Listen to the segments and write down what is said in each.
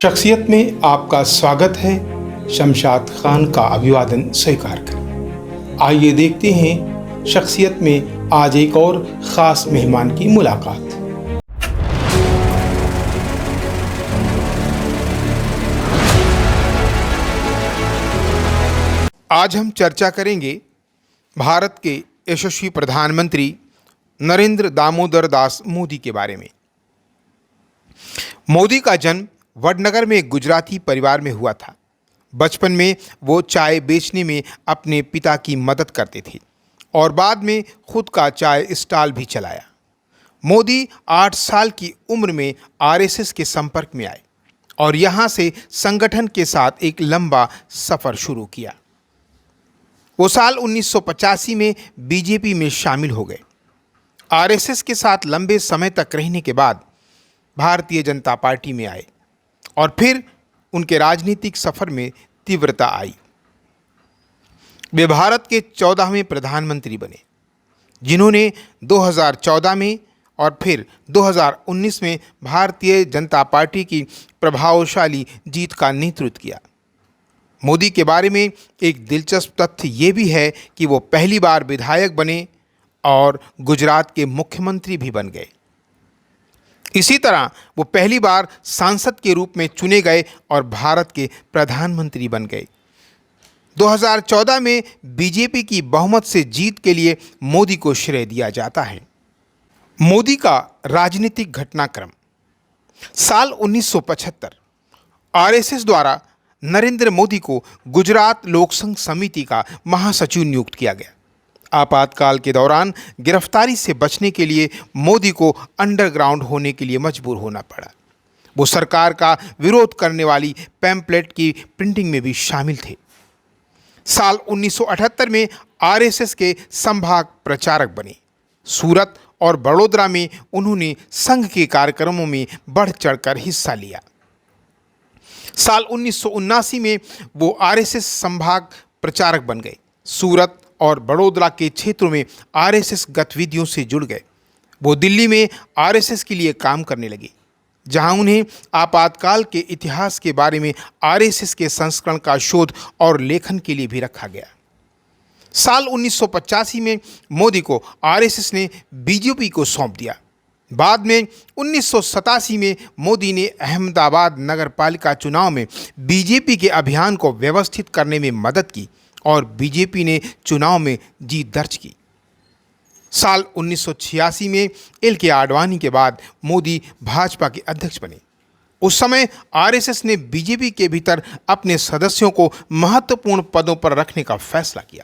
शख्सियत में आपका स्वागत है। शमशाद खान का अभिवादन स्वीकार करें। आइए देखते हैं शख्सियत में आज एक और ख़ास मेहमान की मुलाकात। आज हम चर्चा करेंगे भारत के यशस्वी प्रधानमंत्री नरेंद्र दामोदर दास मोदी के बारे में। मोदी का जन्म वडनगर में एक गुजराती परिवार में हुआ था। बचपन में वो चाय बेचने में अपने पिता की मदद करते थे और बाद में खुद का चाय स्टॉल भी चलाया। मोदी 8 साल की उम्र में आरएसएस के संपर्क में आए और यहाँ से संगठन के साथ एक लंबा सफ़र शुरू किया। वो साल 1985 में बीजेपी में शामिल हो गए। आरएसएस के साथ लंबे समय तक रहने के बाद भारतीय जनता पार्टी में आए और फिर उनके राजनीतिक सफर में तीव्रता आई। वे भारत के 14वें प्रधानमंत्री बने, जिन्होंने 2014 में और फिर 2019 में भारतीय जनता पार्टी की प्रभावशाली जीत का नेतृत्व किया। मोदी के बारे में एक दिलचस्प तथ्य ये भी है कि वो पहली बार विधायक बने और गुजरात के मुख्यमंत्री भी बन गए। इसी तरह वो पहली बार सांसद के रूप में चुने गए और भारत के प्रधानमंत्री बन गए। 2014 में बीजेपी की बहुमत से जीत के लिए मोदी को श्रेय दिया जाता है। मोदी का राजनीतिक घटनाक्रम। साल 1975 आरएसएस द्वारा नरेंद्र मोदी को गुजरात लोकसंघ समिति का महासचिव नियुक्त किया गया। आपातकाल के दौरान गिरफ्तारी से बचने के लिए मोदी को अंडरग्राउंड होने के लिए मजबूर होना पड़ा। वो सरकार का विरोध करने वाली पैम्पलेट की प्रिंटिंग में भी शामिल थे। साल 1978 में आरएसएस के संभाग प्रचारक बने। सूरत और बड़ोदरा में उन्होंने संघ के कार्यक्रमों में बढ़ चढ़कर हिस्सा लिया। साल 1979 में वो आरएसएस संभाग प्रचारक बन गए। सूरत और बड़ोदरा के क्षेत्रों में आरएसएस गतिविधियों से जुड़ गए। वो दिल्ली में आरएसएस के लिए काम करने लगे, जहां उन्हें आपातकाल के इतिहास के बारे में आरएसएस के संस्करण का शोध और लेखन के लिए भी रखा गया। साल 1985 में मोदी को आरएसएस ने बीजेपी को सौंप दिया। बाद में 1987 में मोदी ने अहमदाबाद नगर पालिका चुनाव में बीजेपी के अभियान को व्यवस्थित करने में मदद की और बीजेपी ने चुनाव में जीत दर्ज की। साल 1986 में एल.के. आडवाणी के बाद मोदी भाजपा के अध्यक्ष बने। उस समय आरएसएस ने बीजेपी के भीतर अपने सदस्यों को महत्वपूर्ण पदों पर रखने का फैसला किया।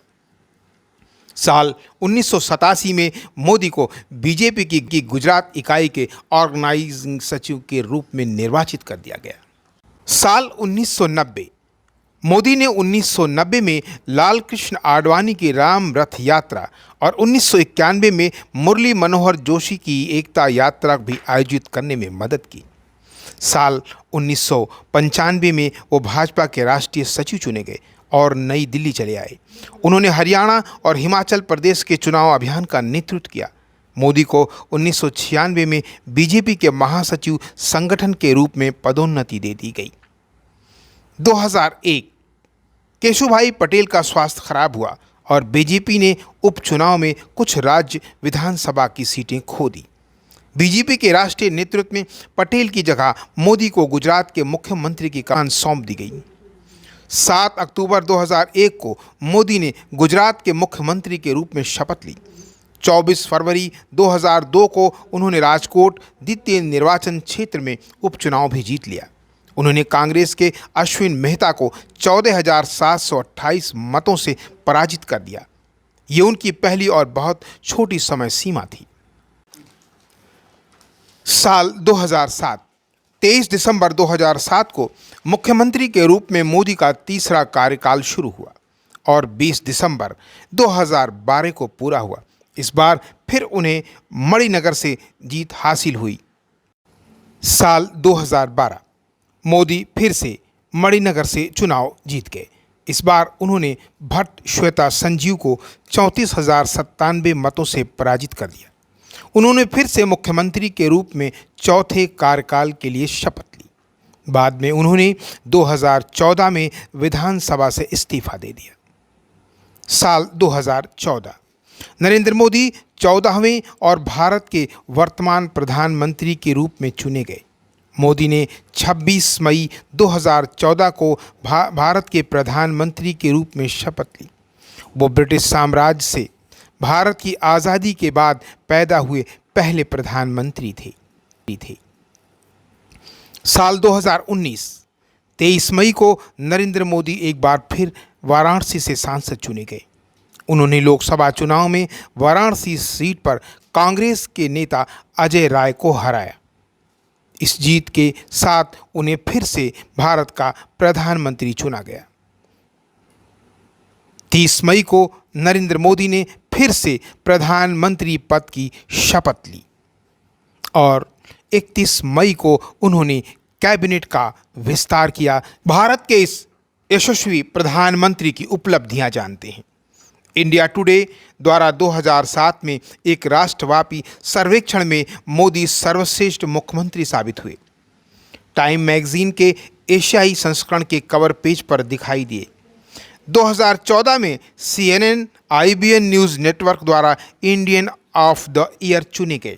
साल 1987 में मोदी को बीजेपी की गुजरात इकाई के ऑर्गेनाइजिंग सचिव के रूप में निर्वाचित कर दिया गया। साल 1990 मोदी ने 1990 में लाल कृष्ण आडवाणी की राम रथ यात्रा और 1991 में मुरली मनोहर जोशी की एकता यात्रा भी आयोजित करने में मदद की। साल 1995 में वो भाजपा के राष्ट्रीय सचिव चुने गए और नई दिल्ली चले आए। उन्होंने हरियाणा और हिमाचल प्रदेश के चुनाव अभियान का नेतृत्व किया। मोदी को 1996 में बीजेपी के महासचिव संगठन के रूप में पदोन्नति दे दी गई। 2001 केशुभाई पटेल का स्वास्थ्य खराब हुआ और बीजेपी ने उपचुनाव में कुछ राज्य विधानसभा की सीटें खो दी। बीजेपी के राष्ट्रीय नेतृत्व में पटेल की जगह मोदी को गुजरात के मुख्यमंत्री की कमान सौंप दी गई। 7 अक्टूबर 2001 को मोदी ने गुजरात के मुख्यमंत्री के रूप में शपथ ली। 24 फरवरी 2002 को उन्होंने राजकोट द्वितीय निर्वाचन क्षेत्र में उपचुनाव भी जीत लिया। उन्होंने कांग्रेस के अश्विन मेहता को 14,728 मतों से पराजित कर दिया। ये उनकी पहली और बहुत छोटी समय सीमा थी। साल 2007 23 दिसंबर 2007 को मुख्यमंत्री के रूप में मोदी का तीसरा कार्यकाल शुरू हुआ और 20 दिसंबर 2012 को पूरा हुआ। इस बार फिर उन्हें मणिनगर से जीत हासिल हुई। साल 2012 मोदी फिर से मणिनगर से चुनाव जीत गए। इस बार उन्होंने भट्ट श्वेता संजीव को 34,097 मतों से पराजित कर दिया। उन्होंने फिर से मुख्यमंत्री के रूप में चौथे कार्यकाल के लिए शपथ ली। बाद में उन्होंने 2014 में विधानसभा से इस्तीफा दे दिया। साल 2014 नरेंद्र मोदी 14वें और भारत के वर्तमान प्रधानमंत्री के रूप में चुने गए। मोदी ने 26 मई 2014 को भारत के प्रधानमंत्री के रूप में शपथ ली। वो ब्रिटिश साम्राज्य से भारत की आज़ादी के बाद पैदा हुए पहले प्रधानमंत्री थे। साल 2019 23 मई को नरेंद्र मोदी एक बार फिर वाराणसी से सांसद चुने गए। उन्होंने लोकसभा चुनाव में वाराणसी सीट पर कांग्रेस के नेता अजय राय को हराया। इस जीत के साथ उन्हें फिर से भारत का प्रधानमंत्री चुना गया। 30 मई को नरेंद्र मोदी ने फिर से प्रधानमंत्री पद की शपथ ली और 31 मई को उन्होंने कैबिनेट का विस्तार किया। भारत के इस यशस्वी प्रधानमंत्री की उपलब्धियां जानते हैं। इंडिया टुडे द्वारा 2007 में एक राष्ट्रव्यापी सर्वेक्षण में मोदी सर्वश्रेष्ठ मुख्यमंत्री साबित हुए। टाइम मैगजीन के एशियाई संस्करण के कवर पेज पर दिखाई दिए। 2014 में CNN IBN न्यूज़ नेटवर्क द्वारा इंडियन ऑफ द ईयर चुने गए।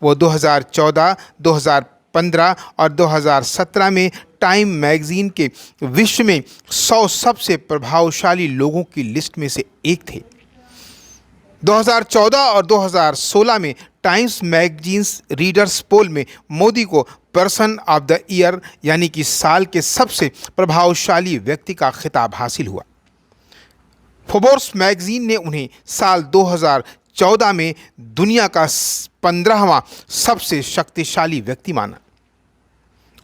वो 2014, 2015 और 2017 में टाइम मैगजीन के विश्व में 100 सबसे प्रभावशाली लोगों की लिस्ट में से एक थे। 2014 और 2016 में टाइम्स मैगजीन्स रीडर्स पोल में मोदी को पर्सन ऑफ द ईयर यानी कि साल के सबसे प्रभावशाली व्यक्ति का खिताब हासिल हुआ। फोर्ब्स मैगजीन ने उन्हें साल 2014 में दुनिया का 15वां सबसे शक्तिशाली व्यक्ति माना।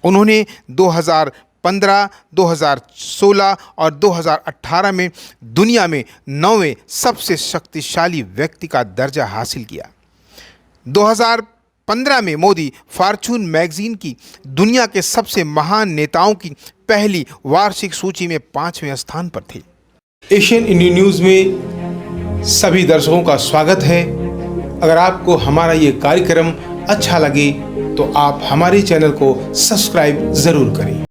उन्होंने 2015, 2016 और 2018 में दुनिया में 9वें सबसे शक्तिशाली व्यक्ति का दर्जा हासिल किया। 2015 में मोदी फॉर्च्यून मैगजीन की दुनिया के सबसे महान नेताओं की पहली वार्षिक सूची में 5वें स्थान पर थे। एशियन इंडियन न्यूज़ में सभी दर्शकों का स्वागत है। अगर आपको हमारा ये कार्यक्रम अच्छा लगे तो आप हमारे चैनल को सब्सक्राइब ज़रूर करें।